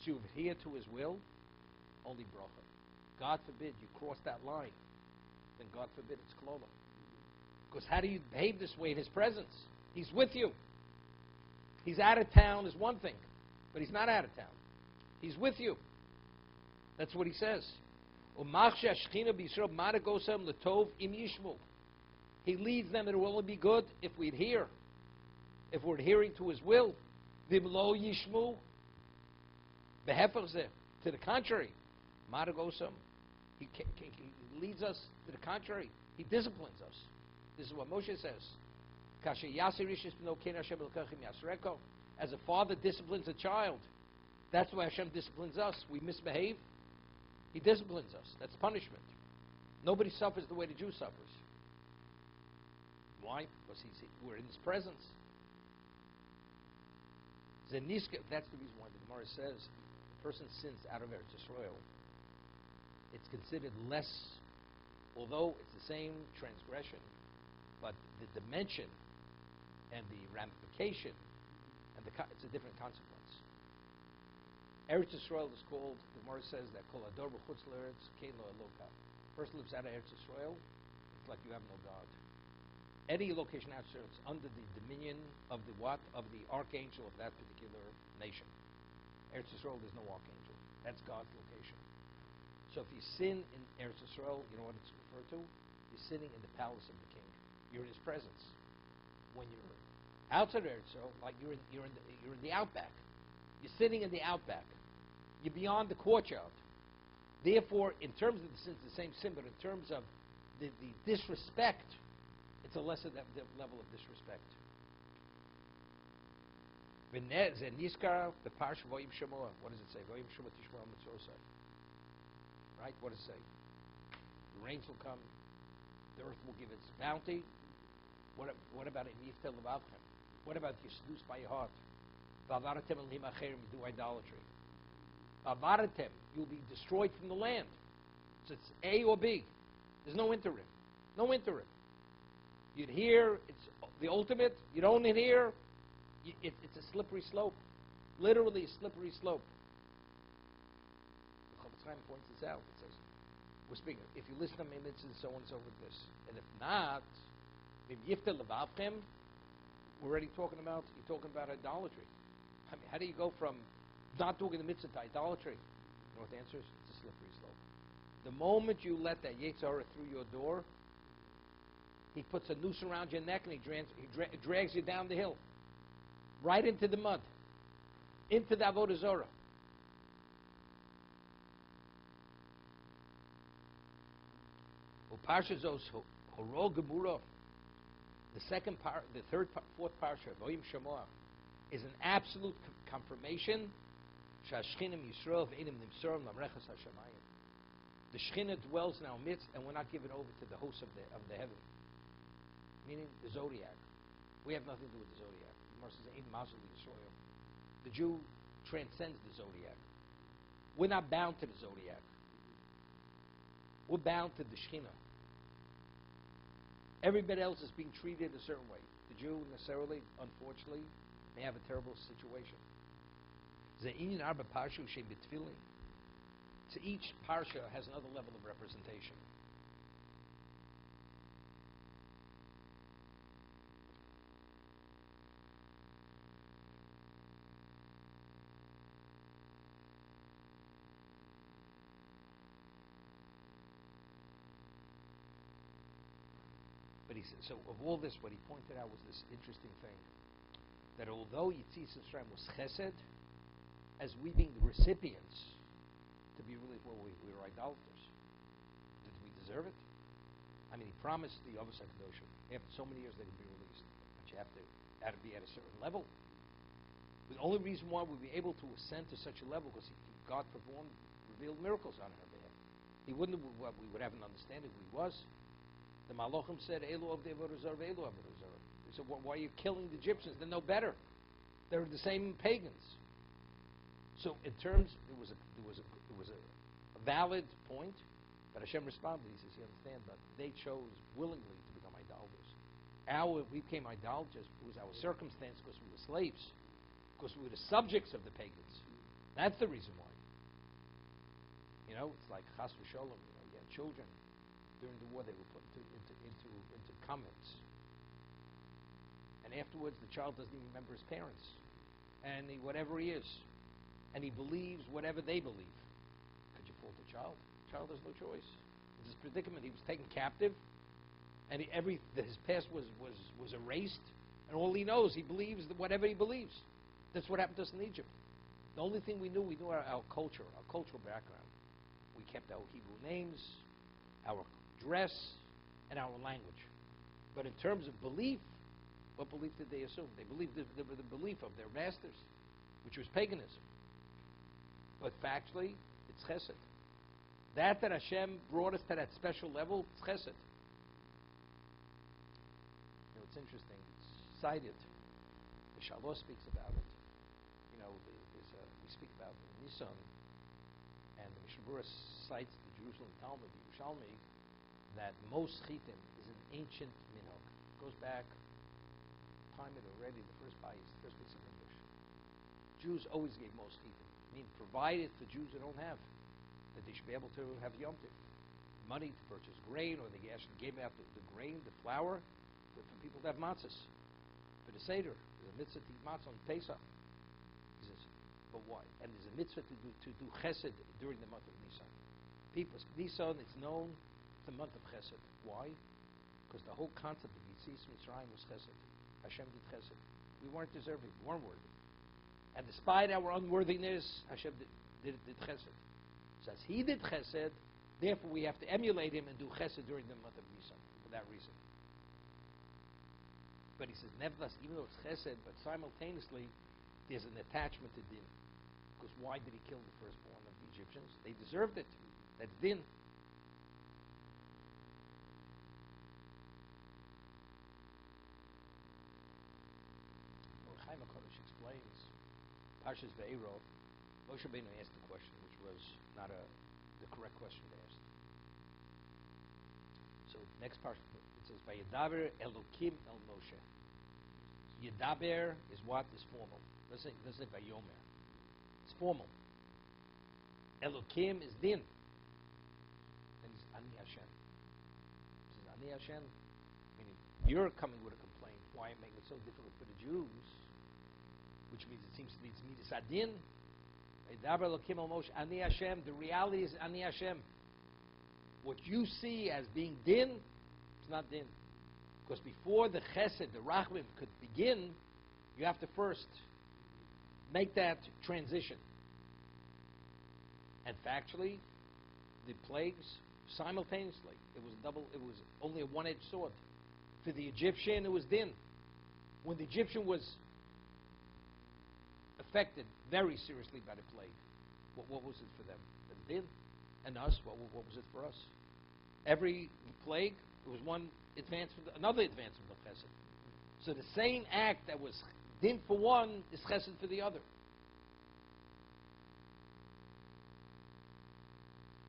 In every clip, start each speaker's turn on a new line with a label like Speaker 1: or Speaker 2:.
Speaker 1: to adhere to His will, only bracha. God forbid you cross that line, then God forbid it's klola. Because how do you behave this way in His presence? He's with you. He's out of town is one thing, but He's not out of town. He's with you. That's what He says. He leads them, it will only be good if we adhere. If we're adhering to His will. V'lo yishmu. To the contrary. He leads us to the contrary. He disciplines us. This is what Moshe says. As a father disciplines a child, that's why Hashem disciplines us. We misbehave, He disciplines us. That's punishment. Nobody suffers the way the Jew suffers. Why? Because we're in His presence. Zeniska, that's the reason why the Gemara says a person sins out of Eretz Yisrael. It's considered less, although it's the same transgression, but the dimension and the ramification, and it's a different consequence. Eretz Yisrael is called, the Gemara says that Kol Ador B'chutz L'Eretz Kein Lo Eloka. Person lives out of Eretz Yisrael, it's like you have no God. Any location outside, it's under the dominion of the what? Of the archangel of that particular nation. Eretz Yisrael, there's no archangel. That's God's location. So if you sin in Eretz Yisrael, you know what it's referred to? You're sinning in the palace of the king. You're in His presence. When you're outside Eretz Yisrael, like you're in the outback. You're sitting in the outback. You're beyond the courtyard. Therefore, in terms of the sin, it's the same sin, but in terms of the disrespect, it's a lesser level of disrespect. What does it say? Right? What does it say? The rains will come. The earth will give its bounty. What about Yiftel Levavchem? What about you seduce by your heart? You do idolatry. You'll be destroyed from the land. So it's A or B. There's no interim. No interim. You adhere, it's the ultimate. You don't adhere, it's a slippery slope. Literally a slippery slope. The Chofetz Chaim points this out. It says, we're speaking, if you listen to me, it's so and so with this. And if not, we're already talking about, you're talking about idolatry. I mean, how do you go from not doing the mitzvah to idolatry? You know what the answer is? It's a slippery slope. The moment you let that Yetzer Hara through your door, he puts a noose around your neck and he drags you down the hill, right into the mud, into the Avodah Zorah. The fourth parsha, Voyim Shamoah, is an absolute confirmation. The Shekhinah dwells in our midst, and we're not given over to the hosts of the heaven. Meaning the zodiac. We have nothing to do with the zodiac. The Jew transcends the zodiac. We're not bound to the zodiac. We're bound to the Shekhinah. Everybody else is being treated a certain way. The Jew necessarily, unfortunately, may have a terrible situation. So each parsha has another level of representation. But he said, so of all this, what he pointed out was this interesting thing, that although Yitzis Yisrael was chesed, as we being the recipients, to be really, well, we were idolaters. Did we deserve it? I mean, he promised the Avos HaKadoshim, after so many years they would be released, but you have to be at a certain level. The only reason why we were able to ascend to such a level was God revealed miracles on our behalf. He wouldn't have, we would have an understanding who he was. The Malachim said, Elu of the Avodah Zarah, Elu of the Zarah. They said, why are you killing the Egyptians? They're no better. They're the same pagans. So in terms, it was a valid point, but Hashem responded. He says, you understand that they chose willingly to become idolaters. We became idolaters. It was our circumstance because we were slaves, because we were the subjects of the pagans. That's the reason why. You know, it's like chas v'sholom. You know, you had children during the war; they were put into convents, and afterwards, the child doesn't even remember his parents, and whatever he is, and he believes whatever they believe. Could you fault the child? The child has no choice. It's this predicament. He was taken captive, and his past was erased, and all he knows, he believes whatever he believes. That's what happened to us in Egypt. The only thing we knew our culture, our cultural background. We kept our Hebrew names, our dress, and our language. But in terms of belief, what belief did they assume? They believed the belief of their masters, which was paganism. But factually, it's chesed. That Hashem brought us to that special level, it's chesed. You know, it's interesting. It's cited. The Shalos speaks about it. You know, we speak about Nisan, and the Mishnah Berurah cites the Jerusalem Talmud, the Yerushalmi, that most chitim is an ancient minhag. It goes back time it already, the first piece of English. Jews always gave most chitim. I mean, provided for Jews who don't have, that they should be able to have Yom Tov, money to purchase grain, or they actually gave out the grain, the flour, for people to have matzahs. For the Seder, there's a mitzvah to eat matzah on Pesach. He says, but why? And there's a mitzvah to do chesed during the month of Nisan. Nisan, it's known as the month of chesed. Why? Because the whole concept of Yitzis Mitzrayim was chesed. Hashem did chesed. We weren't deserving. We weren't worthy. And despite our unworthiness, Hashem did chesed. So as He did chesed, therefore we have to emulate Him and do chesed during the month of Nisan for that reason. But he says, nevertheless, even though it's chesed, but simultaneously, there's an attachment to din. Because why did he kill the firstborn of the Egyptians? They deserved it. That's din. Chaim HaKadosh explains, Parshas Ve'ero, Moshe Rabbeinu asked a question, which was not the correct question to ask. So next part, it says, Vayedaber Elokim El Moshe. Yedaber is what? Is formal. Doesn't say Vayomer. It's formal. Elokim is din. And he's Ani Hashem. He says, Ani Hashem, meaning you're coming with a complaint. Why am I making it so difficult for the Jews? Which means it seems to be Midas Adin. Yedaber Elokim El Moshe. Ani Hashem. The reality is Ani Hashem. What you see as being din, it's not din. Because before the chesed, the rachmim could begin, you have to first make that transition. And factually, the plagues simultaneously. It was only a one-edged sword. For the Egyptian, it was din. When the Egyptian was affected very seriously by the plague, what was it for them? It was din. And us, what was it for us? Every plague, it was one advancement, another advancement of chesed. So the same act that was din for one is chesed for the other.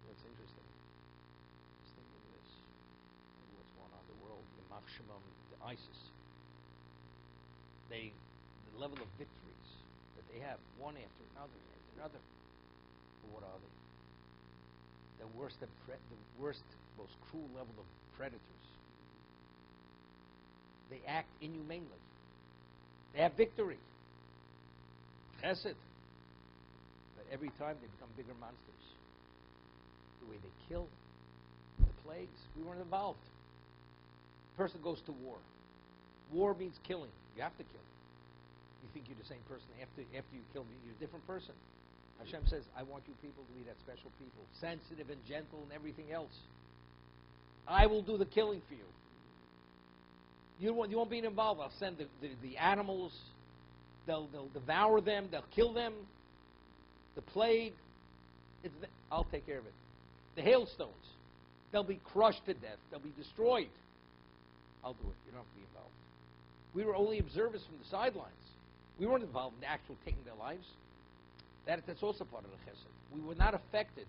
Speaker 1: That's interesting. Just thinking of this. What's going on in the world, the Machshemam, the ISIS. The level of victories that they have, one after another, But what are they? The worst, most cruel level of predators. They act inhumanely. They have victory. Chesed. But every time they become bigger monsters. The way they kill, the plagues, we weren't involved. Person goes to war. War means killing. You have to kill. You think you're the same person after you kill me, you're a different person. Hashem says, I want you people to be that special people, sensitive and gentle and everything else. I will do the killing for you. You won't be involved. I'll send the animals. They'll devour them. They'll kill them. The plague. I'll take care of it. The hailstones. They'll be crushed to death. They'll be destroyed. I'll do it. You don't have to be involved. We were only observers from the sidelines. We weren't involved in the actual taking their lives. That's also part of the chesed. We were not affected.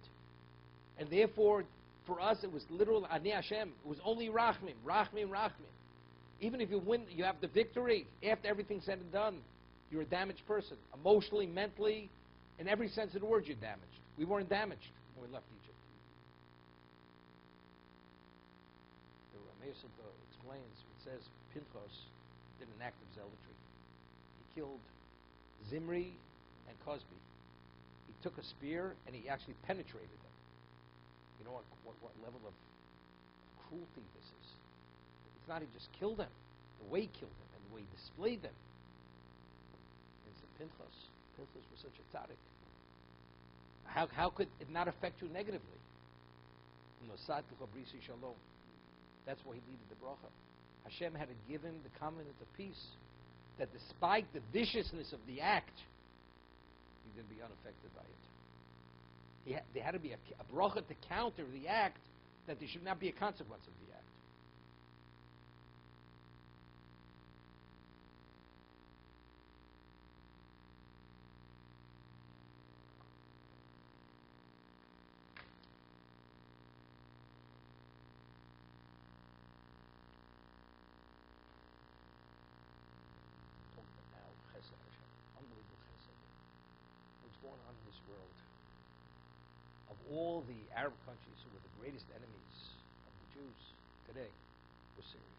Speaker 1: And therefore, for us, it was literal Ani Hashem. It was only Rachmim, Rachmim, Rachmim. Even if you win, you have the victory. After everything's said and done, you're a damaged person. Emotionally, mentally, In every sense of the word, you're damaged. We weren't damaged when we left Egypt. The Meir Sutta explains, it says, Pinchas did an act of zealotry. He killed Zimri and Cosby. He took a spear and he actually penetrated them. You know what level of cruelty this is? It's not he just killed them, the way he killed them and the way he displayed them. And it's Pinchas. Pinchas was such a tzaddik. How could it not affect you negatively? That's why he needed the bracha. Hashem had to give him the covenant of peace, that despite the viciousness of the act, he didn't be unaffected by it. There had to be a bracha to counter the act, that there should not be a consequence of the act. Unbelievable chesed. What's going on in this world? Of all the Arab countries who were the greatest enemies of the Jews today, was Syria.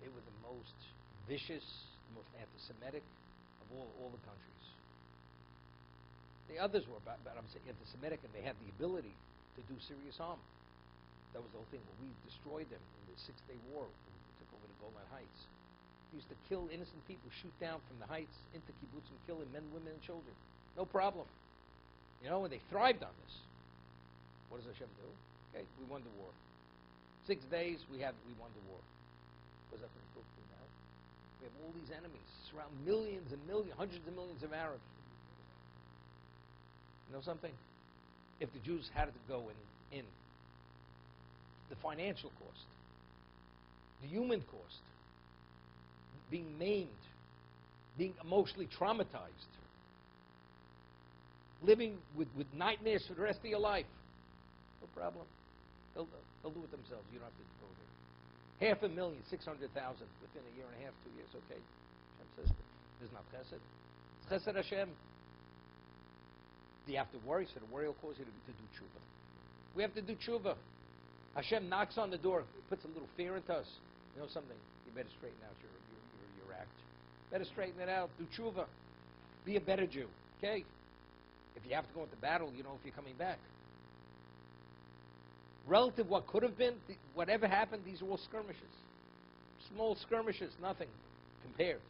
Speaker 1: They were the most vicious, the most anti-Semitic of all the countries. The others were, but I'm saying anti-Semitic, and they had the ability to do serious harm. That was the whole thing. When we destroyed them in the Six-Day War, when we took over the Golan Heights, they used to kill innocent people, shoot down from the heights into kibbutzim, killing men, women, and children. No problem. You know, and they thrived on this. What does Hashem do? Okay, we won the war. 6 days, we won the war. What does that bring to now? We have all these enemies, surround millions and millions, hundreds of millions of Arabs. You know something? If the Jews had to go in, the financial cost, the human cost, being maimed, being emotionally traumatized, living with nightmares for the rest of your life, no problem. They'll do it themselves. You don't have to go there. 500,000, 600,000 within a year and a half, 2 years. Okay, Hashem says there's not chesed. It's chesed Hashem. Do you have to worry? So the worry will cause you to do tshuva. We have to do tshuva. Hashem knocks on the door, puts a little fear into us. You know something? You better straighten out your act. Better straighten it out. Do tshuva. Be a better Jew. Okay? If you have to go into battle, you know if you're coming back. Relative what could have been, whatever happened, these are all skirmishes. Small skirmishes, nothing compared.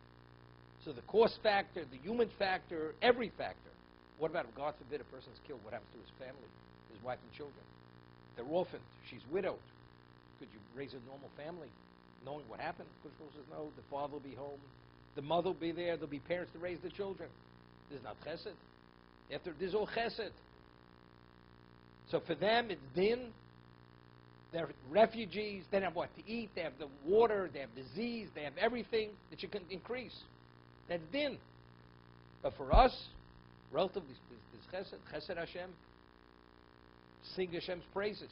Speaker 1: So the cost factor, the human factor, every factor. What about if, God forbid, a person's killed? What happens to his family, his wife and children? They're orphaned. She's widowed. Could you raise a normal family knowing what happened? Kushko says no. The father will be home. The mother will be there. There'll be parents to raise the children. This is not chesed. This is all chesed. So for them, it's din. They're refugees. They don't have what to eat. They have the water. They have disease. They have everything that you can increase. That's din. But for us, relatively, this chesed, chesed Hashem, sing Hashem's praises.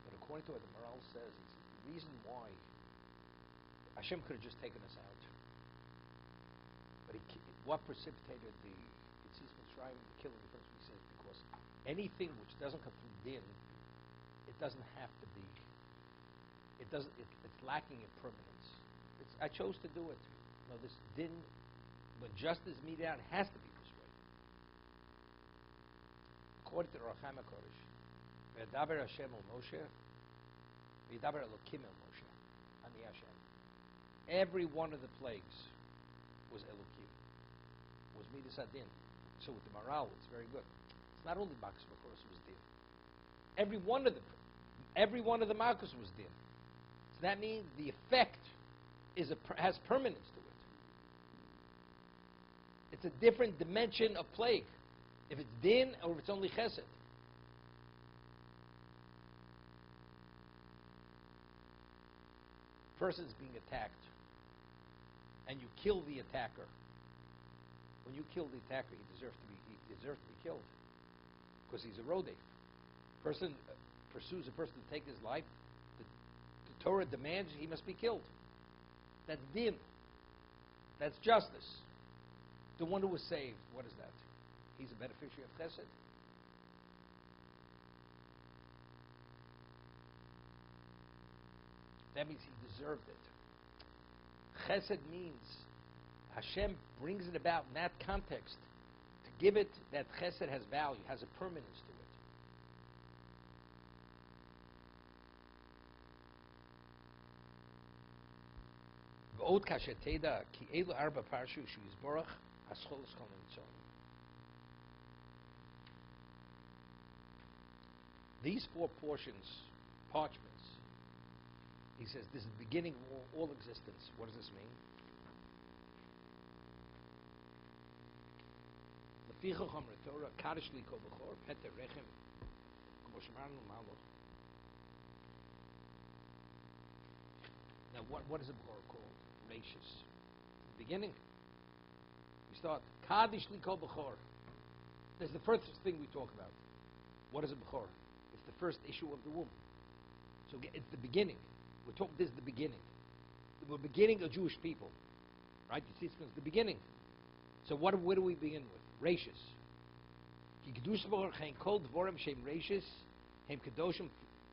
Speaker 1: But according to what the Maral says, it's the reason why Hashem could have just taken us out. But what precipitated the killing the person? He says because anything which doesn't come from din, it doesn't have to be. It's lacking in permanence. I chose to do it. No, this din, when justice is meted out, it has to be persuaded. According to the Racham HaKodesh, V'yadaber Hashem el Moshe, V'yadaber Elokim el Moshe, Ani Hashem. Every one of the plagues was Elokim, was Midas Adin. So with the Maral, it's very good. It's not only Malchus Makoros was Din. Every one of the Malchus was Din. So that means the effect has permanence to it. It's a different dimension of plague. If it's Din or if it's only Chesed. person is being attacked, and you kill the attacker. When you kill the attacker, he deserves to be killed because he's a rodef. Person pursues a person to take his life. The Torah demands he must be killed. That's din. That's justice. The one who was saved, what is that? He's a beneficiary of chesed. That means he deserved it. Chesed means Hashem brings it about in that context to give it that chesed has value, has a permanence to it. V'od kasher teda ki elu arba parshu shu yizborach haschol eschol nitzon. These four portions, parchments, he says, this is the beginning of all existence. What does this mean? Now, what is a Bechor called? Rashis. Beginning. We start, Kaddish Likol Bechor. This is the first thing we talk about. What is a Bechor? It's the first issue of the womb. So it's the beginning. We're talking, this is the beginning. We're beginning a Jewish people. Right? You see, it's the beginning. So where do we begin with? Rashis. Ki Kedush Bechor Chen Kol Dvorim Shem Rashis Hem Kedoshim.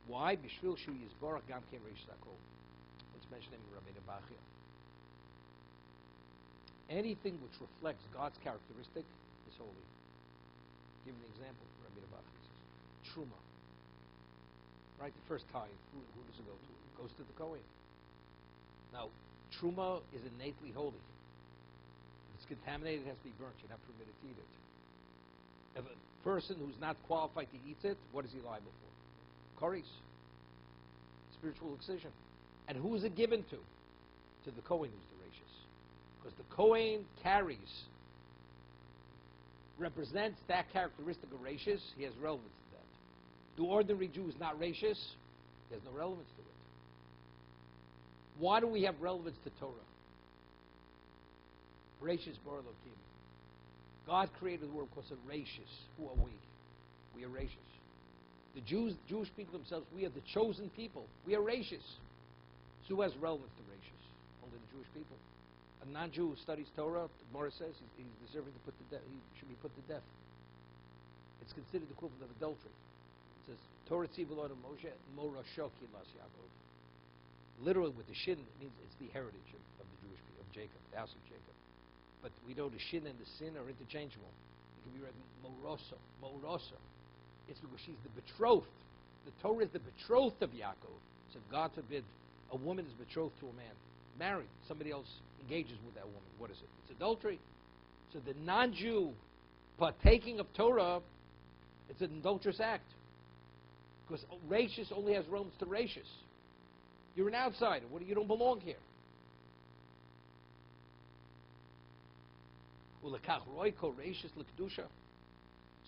Speaker 1: Why? Bishvil Shu Yizborach Gam Kem Rashis HaKol. Let's mention him, Rabbi Bachia. Anything which reflects God's characteristic is holy. Give an example. Rabbi Bachia says, Truma. Right, the first tithe. Who does it go to? It goes to the Kohen. Now, Truma is innately holy. If it's contaminated, it has to be burnt. You're not permitted to eat it. If a person who's not qualified to eat it, what is he liable for? Koris. Spiritual excision. And who is it given to? To the Kohen who's the Rashis. Because the Kohen represents that characteristic of Rashis, he has relevance to that. The ordinary Jew is not Rashis, he has no relevance to it. Why do we have relevance to Torah? Rashis Bar Elokim. God created the world because of Rashis. Who are we? We are Rashis. The Jewish people themselves, we are the chosen people. We are Rashis. So who has relevance to Rashis? Only the Jewish people. A non-Jew who studies Torah, Morris says, he's deserving to he should be put to death. It's considered the equivalent of adultery. It says, Torah tzivulot of Moshe, morasho kilas Yaakov. Literally with the shin, it means it's the heritage of the Jewish people, of Jacob, the house of Jacob. But we know the shin and the sin are interchangeable. It can be read morosa. It's because she's the betrothed. The Torah is the betrothed of Yaakov. So God forbid, a woman is betrothed to a man. Married. Somebody else engages with that woman. What is it? It's adultery. So the non-Jew partaking of Torah, it's an adulterous act. Because Rashis only has relevance to Rashis. You're an outsider. You don't belong here.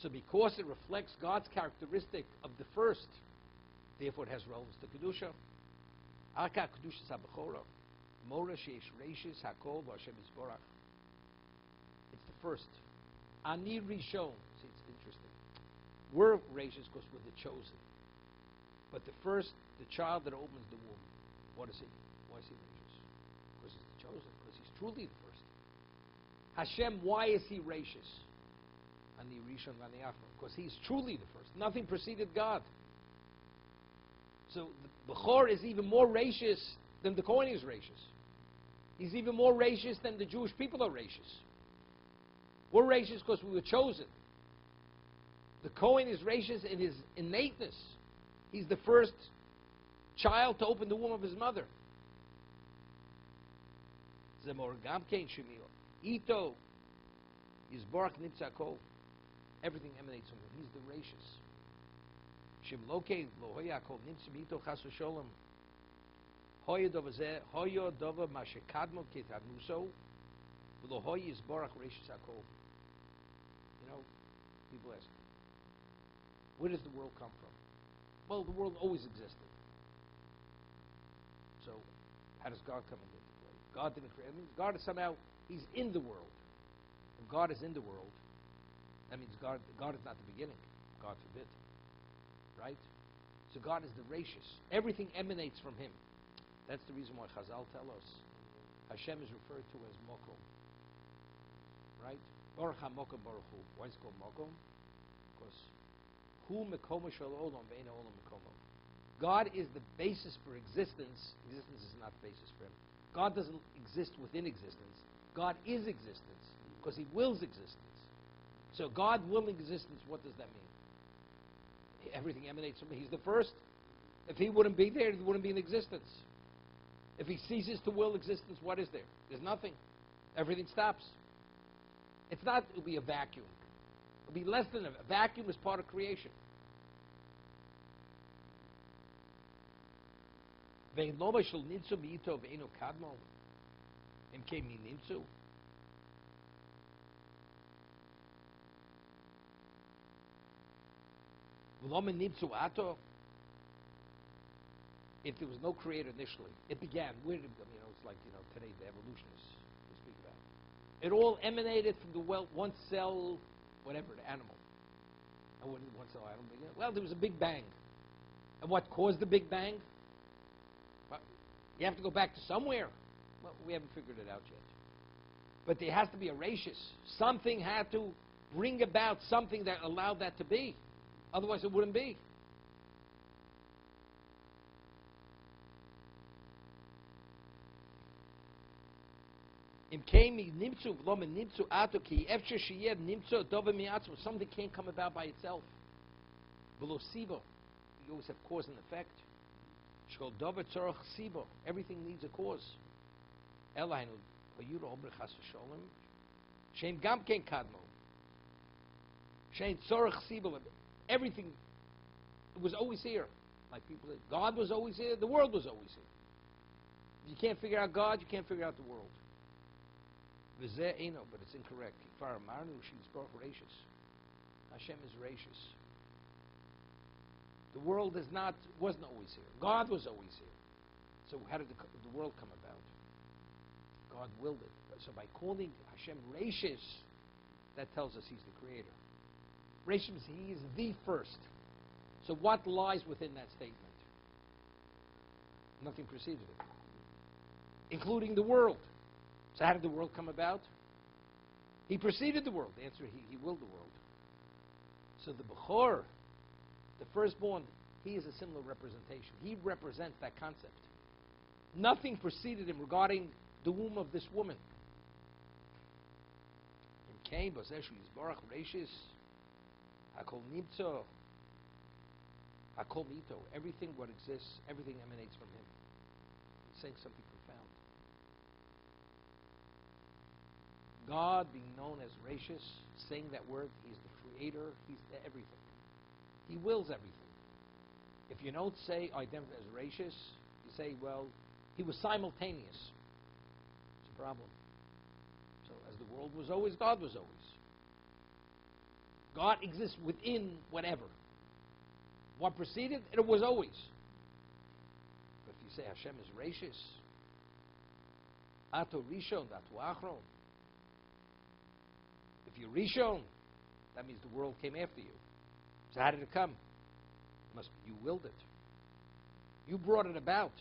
Speaker 1: So because it reflects God's characteristic of the first, therefore it has relevance to Kedusha. It's the first. Ani Rishon. See, it's interesting. We're Rashis because we're the chosen. But the first, the child that opens the womb, what is he? Why is he Rashis? Because he's the chosen. Because he's truly the first. Hashem, why is he Rashis? Ani Rishon Ani Achron. Because he's truly the first. Nothing preceded God. So the Bechor is even more Rashis than the Kohen is Rashis. He's even more Rashis than the Jewish people are Rashis. We're Rashis because we were chosen. The Kohen is Rashis in his innateness. He's the first child to open the womb of his mother. Zemor Gamkein Shemio. Ito is Barak Nitzakol. Everything emanates from him. He's the Rashis. Shimloke Lohoyakol Nimtzimito Chasosholem. Hoya Dova Mashekadmo Ketanuso. Lohoy is Barak Rashis Akol. You know, people ask, where does the world come from? Well, the world always existed. So, How does God come into play? God didn't create. It means God is somehow, he's in the world. If God is in the world, that means God is not the beginning. God forbid. Right? So God is the gracious. Everything emanates from him. That's the reason why Chazal tell us Hashem is referred to as Mokom. Right? Baruch HaMokom Baruch Hu. Why is it called Mokom? Because Hu Mekomo Shel Olam Ve'eino Olam Mekomo. God is the basis for existence. Existence is not the basis for him. God doesn't exist within existence. God is existence because he wills existence. So God willing existence, what does that mean? Everything emanates from him. He's the first. If he wouldn't be there, he wouldn't be in existence. If he ceases to will existence, what is there? There's nothing. Everything stops. It's not, it'll be a vacuum. It'll be less than a vacuum is part of creation. If there was no creator initially, it began. Where did it go? It's like, today the evolutionists we speak about. It all emanated from the one cell, whatever, the animal. And what did one cell animal begin? Well, there was a big bang. And what caused the big bang? Well, you have to go back to somewhere. Well, we haven't figured it out yet. But there has to be a ratius. Something had to bring about something that allowed that to be. Otherwise it wouldn't be. Something can't come about by itself. You always have cause and effect. Everything needs a cause. Everything was always here. Like people say, God was always here, the world was always here. If you can't figure out God, you can't figure out the world. But it's incorrect. Hashem is gracious. The world wasn't always here. God was always here. So how did the world come about? God willed it. So by calling Hashem gracious, that tells us he's the creator. Gracious means he is the first. So what lies within that statement? Nothing preceded it, including the world. So how did the world come about? He preceded the world. The answer, he willed the world. So the Bechor, the firstborn, he is a similar representation. He represents that concept. Nothing preceded him regarding the womb of this woman. Everything what exists, everything emanates from him. He's saying something profound. God being known as gracious, saying that word, he's the creator, he's everything. He wills everything. If you don't say identify as gracious, you say, well, he was simultaneous. It's a problem. So as the world was always, God was always. God exists within whatever. What preceded, it was always. But if you say Hashem is gracious, Ato Rishon, Ato Achron. If you're Rishon, that means the world came after you. So how did it come? You willed it. You brought it about.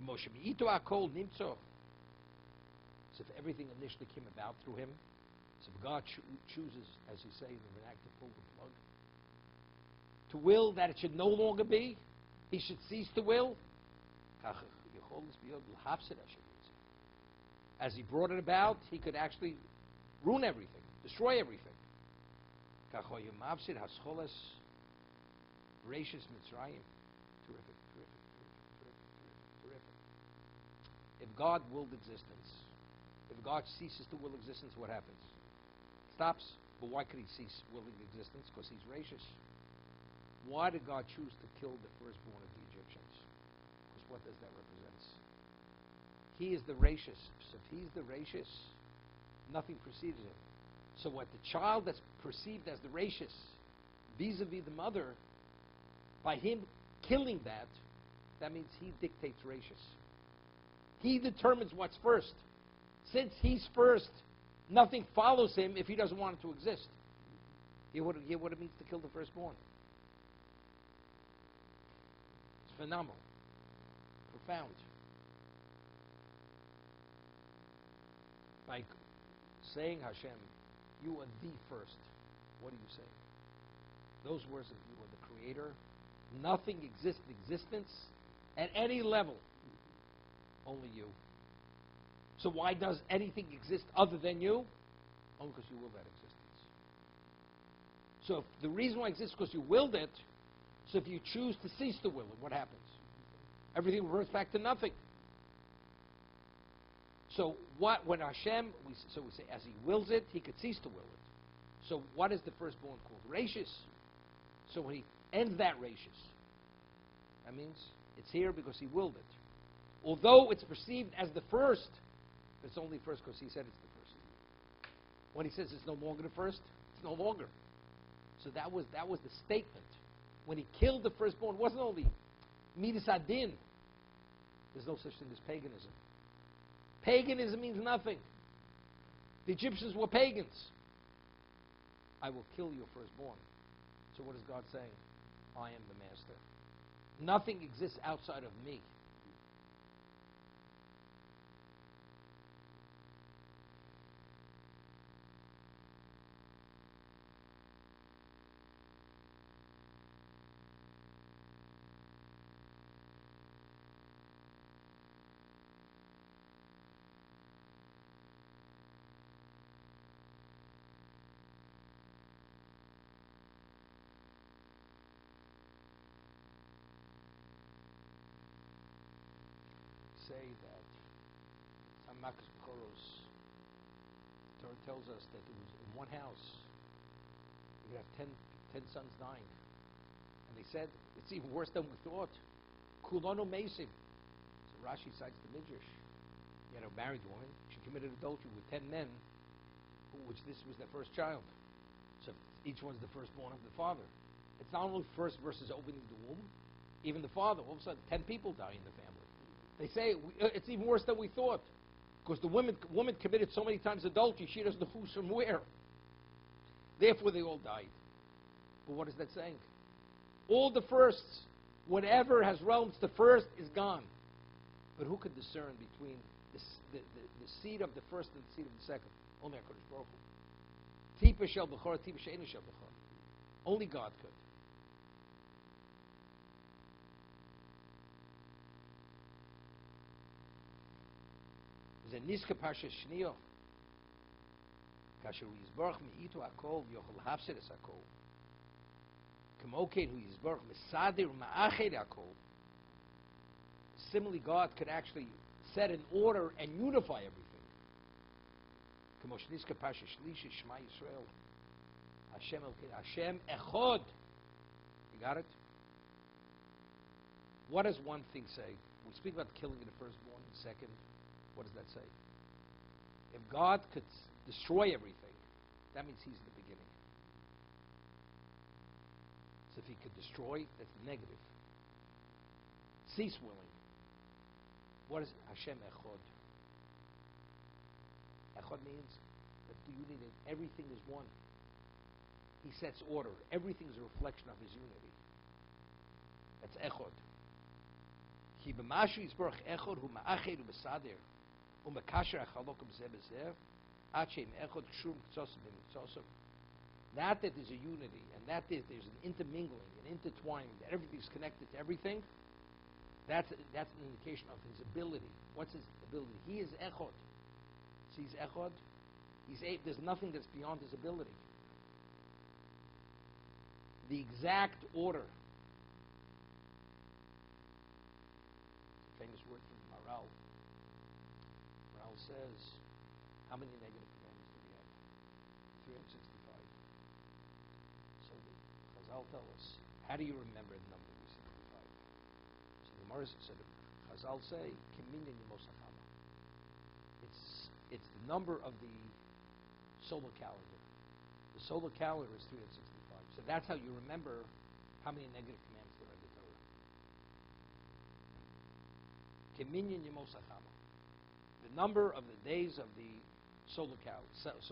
Speaker 1: So if everything initially came about through him, so if God chooses, as you say in the vernacular, pull the plug, to will that it should no longer be, he should cease to will. As he brought it about, he could actually ruin everything, destroy everything. Gracious Mitzrayim. Terrific. If God willed existence, if God ceases to will existence, what happens? Stops. But why could he cease willing existence? Because he's gracious. Why did God choose to kill the firstborn of the Egyptians? Because what does that represent? He is the gracious. So if he's the gracious, nothing preceded him. So what the child that's perceived as the gracious vis-a-vis the mother, by him killing that means he dictates ratios. He determines what's first. Since he's first, nothing follows him if he doesn't want it to exist. Hear what it means to kill the firstborn. It's phenomenal. Profound. By saying, Hashem, you are the first, what do you say? Those words of you are the creator. Nothing exists in existence at any level. Only you. So why does anything exist other than you? Only because you will that existence. So if the reason why it exists is because you willed it, so if you choose to cease to will it, what happens? Everything reverts back to nothing. So when Hashem, we say, as he wills it, he could cease to will it. So what is the firstborn called? Rashis. So when he ends that rashis, that means it's here because he willed it. Although it's perceived as the first, it's only first because he said it's the first. When he says it's no longer the first, it's no longer. So that was the statement. When he killed the firstborn, it wasn't only midas adin. There's no such thing as paganism. Paganism means nothing. The Egyptians were pagans. I will kill your firstborn. So what is God saying? I am the master. Nothing exists outside of me. Say that Hamakas B'choros, Torah tells us that it was in one house you could have 10 sons dying. And they said, it's even worse than we thought. Kulonu Mesim. So Rashi cites the Midrash. You had a married woman, she committed adultery with 10 men, which this was their first child. So each one's the firstborn of the father. It's not only first versus opening the womb, even the father, all of a sudden 10 people die in the family. They say it's even worse than we thought, because the woman committed so many times adultery, she doesn't know who's from where. Therefore, they all died. But what is that saying? All the firsts, whatever has realms, the first is gone. But who could discern between the seed of the first and the seed of the second? Only HaKadosh Baruch Hu. Tipa shel b'chor, tipa she'ena shel b'chor. Only God could. Niska Pasha Shnio. Kasher Yizborch Me'itu Akol Yochel Hafsid Es Akol. Kamokein Hu Yizborch Mesadir Ma'acher Akol. Similarly, God could actually set in order and unify everything. Kamosh Niska Pasha Shlishi Shema Yisrael. Hashem Echod. You got it? What does one thing say? We speak about killing of the firstborn, the second. What does that say? If God could destroy everything, that means he's the beginning. So if he could destroy, that's the negative. Cease willing. What is Hashem Echod? Echod means that the unity in everything is one. He sets order. Everything is a reflection of his unity. That's Echod. Ki b'mashu yisborach Echod hu ma'ached hu b'sader. That there's a unity and that there's an intermingling and intertwining, that everything's connected to everything, that's an indication of his ability. What's his ability? He is Echod. See, he's Echod. There's nothing that's beyond his ability. The exact order. Famous word from Maral. Says, how many negative commandments do we have? 365. So the Chazal tell us, how do you remember the number 365? So the Gemara said, Chazal say, Kiminyan Yimosachama. It's the number of the solar calendar. The solar calendar is 365. So that's how you remember how many negative commandments there are in the Torah. Keminyan Yemosachama. The number of the days of the solar calendar. So it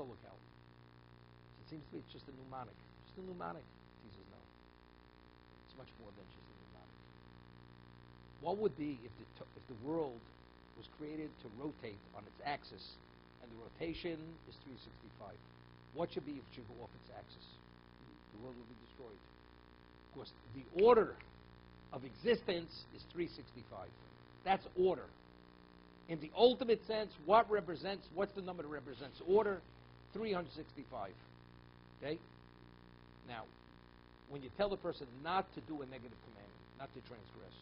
Speaker 1: seems to be just a mnemonic. Just a mnemonic. Jesus, no. It's much more than just a mnemonic. What would be if the world was created to rotate on its axis, and the rotation is 365? What should be if it should go off its axis? The world will be destroyed. Of course, the order of existence is 365. That's order. In the ultimate sense, what's the number that represents order? 365. Okay? Now, when you tell a person not to do a negative commandment, not to transgress,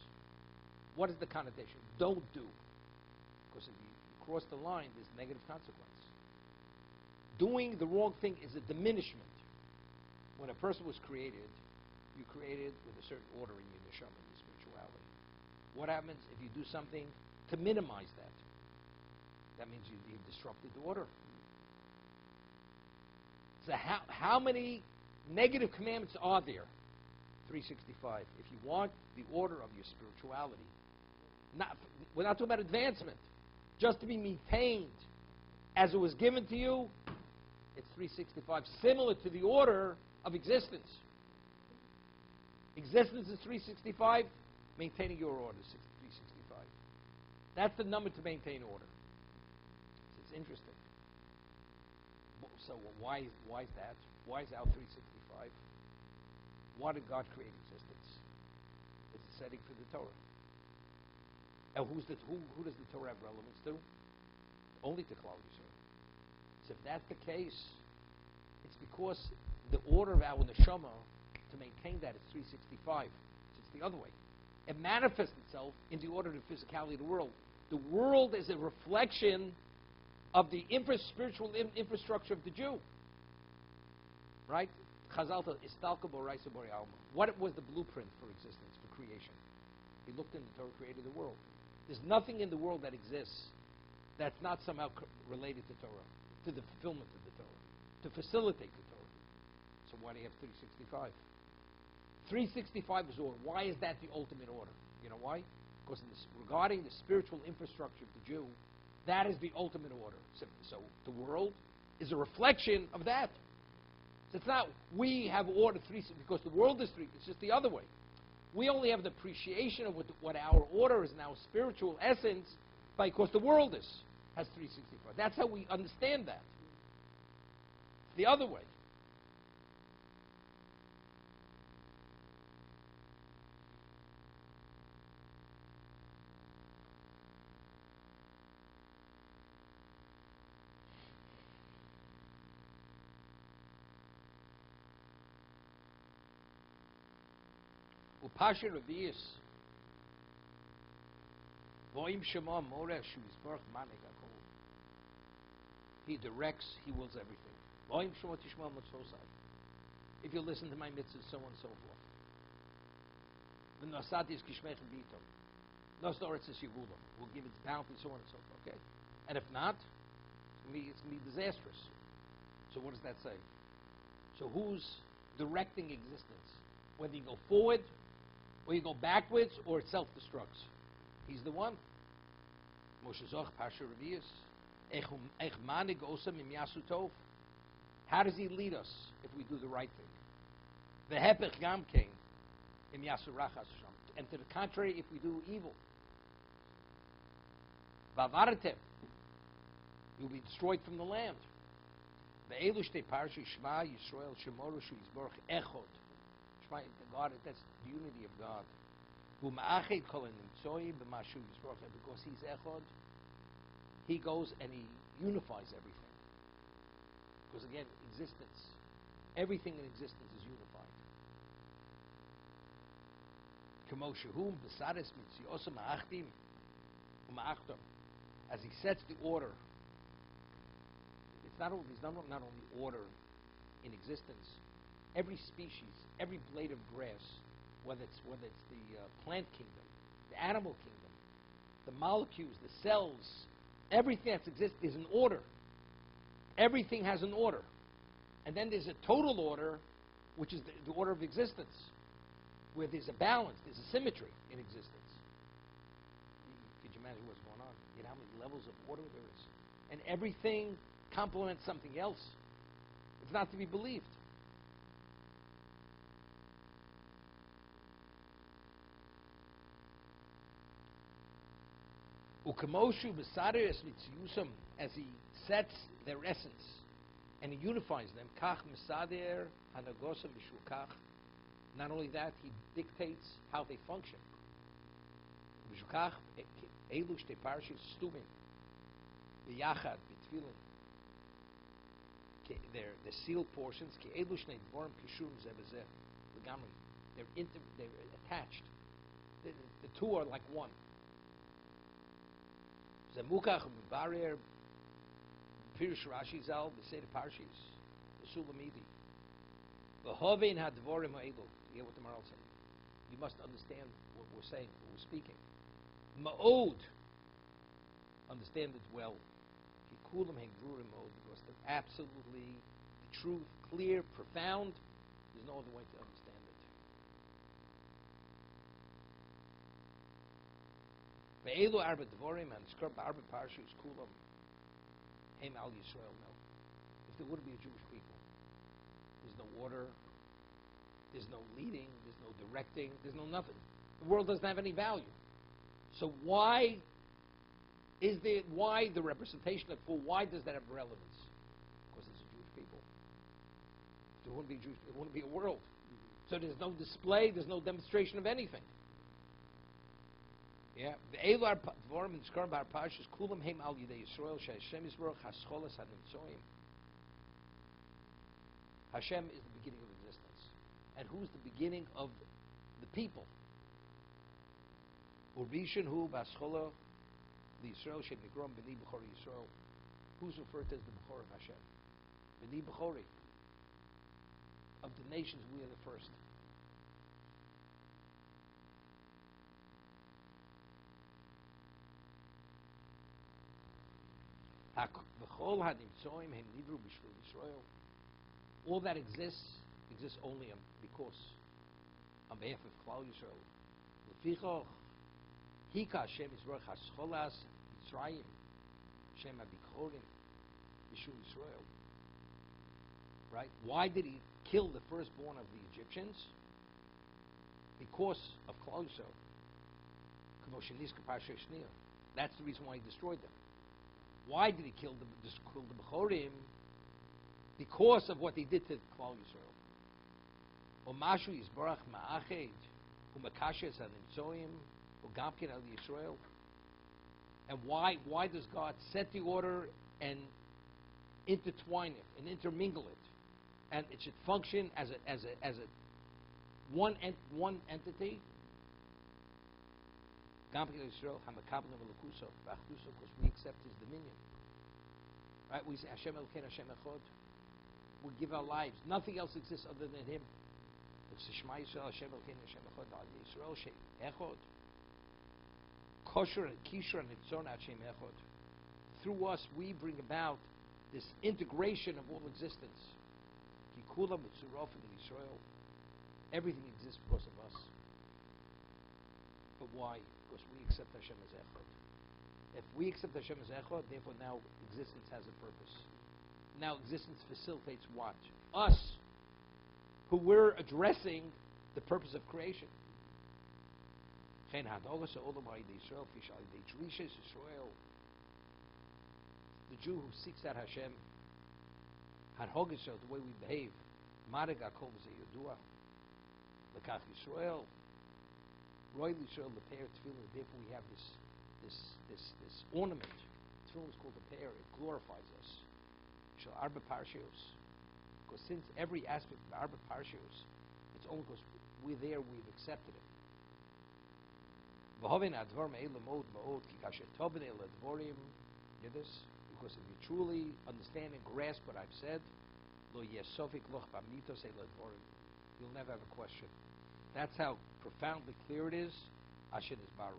Speaker 1: what is the connotation? Don't do. Because if you cross the line, there's negative consequence. Doing the wrong thing is a diminishment. When a person was created, you created with a certain order in your neshama, in your spirituality. What happens if you do something to minimize that? That means you've disrupted the order. So how many negative commandments are there? 365. If you want the order of your spirituality, we're not talking about advancement, just to be maintained as it was given to you, it's 365, similar to the order of existence. Existence is 365, maintaining your order is 365. That's the number to maintain order. So it's interesting. So why is that? Why is our 365? Why did God create existence? It's a setting for the Torah. And who does the Torah have relevance to? Only to Klal Yisrael. So if that's the case, it's because the order of our neshama to maintain that is 365. So it's the other way. It manifests itself in the order of the physicality of the world. The world is a reflection of the spiritual infrastructure of the Jew. Right? Chazal tells what was the blueprint for existence, for creation? He looked in the Torah, created the world. There's nothing in the world that exists that's not somehow related to Torah, to the fulfillment of the Torah, to facilitate the Torah. So why do you have 365? 365 is order. Why is that the ultimate order? You know why? Because regarding the spiritual infrastructure of the Jew, that is the ultimate order. So the world is a reflection of that. So it's not we have order 3 because the world is 3. It's just the other way. We only have the appreciation of what our order is now, spiritual essence, because the world has 365. That's how we understand that. It's the other way. Pasha Revius, Voim Shema Moreh Shuvizbarch Manik Akol. He directs, he wills everything. Voim Shema Tishma Motzosai. If you listen to my mitzvahs, so on and so forth. The Nasati is Kishmech Bitom. Nostoritz is Yevula. We'll give its bounty, so on and so forth. Okay? And if not, it's going to be disastrous. So what does that say? So who's directing existence? Whether you go forward, or you go backwards, or it self-destructs. He's the one. Moshe Zoch, Pasha Revius. Ech manig osam im yasu tov. How does he lead us if we do the right thing? The hepech gam came im yasu rachas sham. And to the contrary, if we do evil. Vavaratem. You'll be destroyed from the land. Ve'elu shtei parshi shma Yisrael shemoru shu yizborach echod. God, that's the unity of God. Because he's echod, he goes and he unifies everything. Because again, existence, everything in existence is unified. As he sets the order, it's not only order in existence. Every species, every blade of grass, whether it's the plant kingdom, the animal kingdom, the molecules, the cells, everything that exists is an order. Everything has an order. And then there's a total order which is the order of existence, where there's a balance, there's a symmetry in existence. Could you imagine what's going on? You know how many levels of order there is? And everything complements something else. It's not to be believed. Ukamoshu Besaderes Mitziyusam, as he sets their essence and he unifies them, Kach Mesader Hanagosam Bishukach. Not only that, he dictates how they function. Bishukach Elu Shte Parshis Stubin B'Yachad B'Tfilin. They're sealed portions. They're attached. The two are like one. Zemukach Barer Pirush Rashi Zal B'Seder Parshis Sulamidi V'Hovein Hadvorim Ha'Elu. You hear what the Maral said? You must understand what we're saying, what we're speaking. Ma'od. Understand it well. Kikulam Hegdurim Ma'od, because they're absolutely the truth, clear, profound. There's no other way to understand it. Ve'elu Arba Dvorim and Skrab Arba Parshus Kulam Heim Al Yisrael. No. If there wouldn't be a Jewish people, there's no order, there's no leading, there's no directing, there's no nothing. The world doesn't have any value. So why the representation of food? Why does that have relevance? Because it's a Jewish people. If there wouldn't be Jewish, it wouldn't be a world. So there's no display, there's no demonstration of anything. Yeah, the Elar Dvorim and Skar Bar Pashas Kulam Heim Al Yidei Yisrael Hashem Yisroel Hascholas Hanimtzoim. Hashem is the beginning of existence, and who's the beginning of the people? Urishan Hu Baschola Yisrael Shem Nigrom B'ni B'chori Yisrael. Who's referred to as the B'chor of Hashem? B'ni B'chori. Of the nations, we are the first. All that exists only because on behalf of Klal Yisrael. Lefichoch Hika Hashem Yisroel Hascholas Mitzrayim Shem Abikhorim B'Shul Yisrael. Right? Why did he kill the firstborn of the Egyptians? Because of Klal Yisrael. That's the reason why he destroyed them. Why did he kill the Bechorim? Because of what they did to Klal Yisrael. Omashu Yisbarach Ma'ached Umakashes Hanimtzoim Ugamkin Al Yisrael. And why does God set the order and intertwine it and intermingle it, and it should function as a one entity? Gamkin Al Yisrael Hamakabel Melakuso Bachduso, because we accept His dominion. Right? We say Hashem Elkein Hashem Echad. We give our lives. Nothing else exists other than Him. It's Shema Yisrael Hashem Elkein Hashem Echad Al Yisrael Shem Echad. Kosher and Kishra and Nitzon Hashem Echad. Through us, we bring about this integration of all existence. Kikula Mitzurof in Yisrael. Everything exists because of us. But why? Because we accept Hashem as Echad. If we accept Hashem as Echad, therefore now existence has a purpose. Now existence facilitates what? Us, who we're addressing the purpose of creation. The Jew who seeks out Hashem, the way we behave, therefore we have this ornament. Tefillin is called a pair. It glorifies us. Shall Arba Parshios. Because since every aspect of Arba Parshios, it's only because we're there, we've accepted it. Because if you truly understand and grasp what I've said, you'll never have a question. That's how profoundly clear it is. Asher is Baruch.